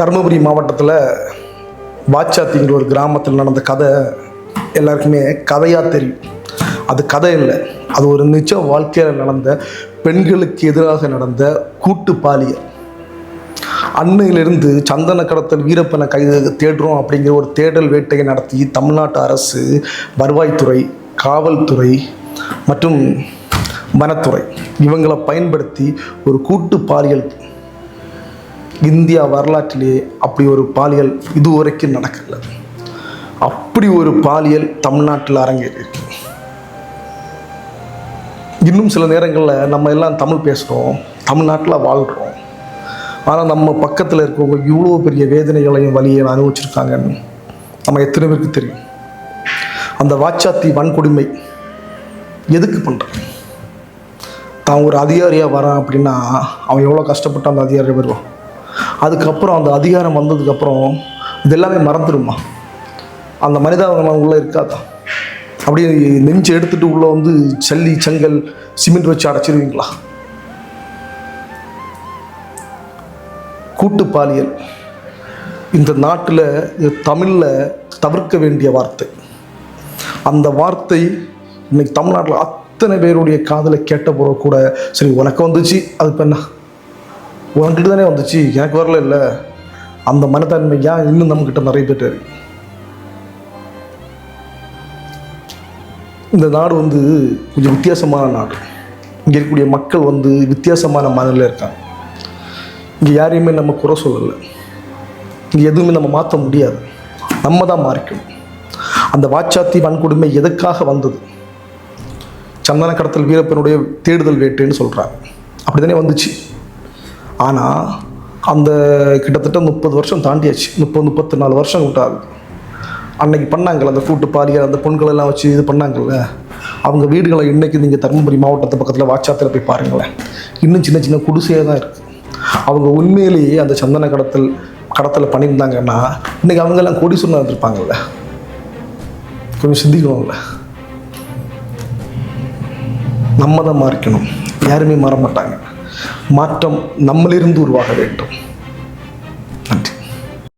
தருமபுரி மாவட்டத்தில் வாச்சாத்திங்கிற ஒரு கிராமத்தில் நடந்த கதை எல்லாருக்குமே கதையாக தெரியும். அது கதை இல்லை, அது ஒரு நிஜ வாழ்க்கையில் நடந்த பெண்களுக்கு எதிராக நடந்த கூட்டு பாலியல். அன்னையிலிருந்து சந்தன கடத்தல் வீரப்பனை கைது தேடுறோம் அப்படிங்கிற ஒரு தேடல் வேட்டையை நடத்தி தமிழ்நாட்டு அரசு, வருவாய்த்துறை, காவல்துறை மற்றும் வனத்துறை இவங்களை பயன்படுத்தி ஒரு கூட்டு பாலியல் இந்தியா வரலாற்றிலே அப்படி ஒரு பாலியல் இதுவரைக்கும் நடக்கல. அப்படி ஒரு பாலியல் தமிழ்நாட்டில் அரங்கேறியிருக்கு. இன்னும் சில நேரங்களில் நம்ம எல்லாம் தமிழ் பேசுகிறோம், தமிழ்நாட்டில் வாழ்கிறோம். ஆனால் நம்ம பக்கத்தில் இருக்கவங்க இவ்வளோ பெரிய வேதனைகளையும் வலியை அனுபவிச்சிருக்காங்கன்னு நம்ம எத்தனை பேருக்கு தெரியும்? அந்த வாச்சாத்தி வன்கொடுமை எதுக்கு பண்ணுறான்? தான் ஒரு அதிகாரியாக வரான் அப்படின்னா அவன் எவ்வளோ கஷ்டப்பட்டு அந்த அதிகாரியாக வருவான். அதுக்கப்புறம் அந்த அதிகாரம் வந்ததுக்கப்புறம் இது எல்லாமே மறந்துடுமா? அந்த மனிதாபிமானம் உள்ளே இருக்காதா? அப்படியே நெஞ்சு எடுத்துகிட்டு உள்ளே வந்து சல்லி செங்கல் சிமெண்ட் வச்சு அடைச்சிருவீங்களா? கூட்டு பாலியல் இந்த நாட்டில் தமிழில் தவிர்க்க வேண்டிய வார்த்தை. அந்த வார்த்தை இன்னைக்கு தமிழ்நாட்டில் அத்தனை பேருடைய காதலை கேட்ட போகிற கூட, சரி உனக்கு வந்துச்சு, அது இப்போ என்ன, உனக்கிட்ட தானே வந்துச்சு, எனக்கு வரல இல்லை, அந்த மனத்தன்மை ஏன் இன்னும் நம்மக்கிட்ட நிறைய பேர் இருக்கு. இந்த நாடு வந்து கொஞ்சம் வித்தியாசமான நாடு. இங்கே இருக்கக்கூடிய மக்கள் வந்து வித்தியாசமான மனநிலையில் இருக்காங்க. இங்கே யாரையுமே நம்ம குறை சொல்லலை. இங்கே எதுவுமே நம்ம மாற்ற முடியாது, நம்ம தான் மாறிக்கணும். அந்த வாச்சாத்தி வன்கொடுமை எதுக்காக வந்தது? சந்தன கடத்தல் வீரப்பனுடைய தேடுதல் வேட்டைன்னு சொல்கிறாங்க, அப்படி தானே வந்துச்சு. ஆனால் அந்த கிட்டத்தட்ட 30 வருஷம் தாண்டியாச்சு, 34 வருஷம் விட்டாது. அன்னைக்கு பண்ணாங்கள்ல அந்த கூட்டு பாலியல், அந்த பொண்களெல்லாம் வச்சு இது பண்ணாங்கள்ல, அவங்க வீடுகளை இன்றைக்கி நீங்கள் தருமபுரி மாவட்டத்து பக்கத்தில் வாச்சாத்தில் போய் பாருங்களேன், இன்னும் சின்ன சின்ன குடிசையாக தான் இருக்குது. அவங்க உண்மையிலேயே அந்த சந்தன கடத்தலை பண்ணியிருந்தாங்கன்னா இன்றைக்கி அவங்கெல்லாம் கோடீஸ்வரனாக இருந்திருப்பாங்கல்ல. கொஞ்சம் சிந்திக்கணும்ல. நம்ம தான் மாறிக்கணும், யாருமே மாற மாட்டாங்க. மாற்றம் நம்மளிருந்து உருவாக வேண்டும்.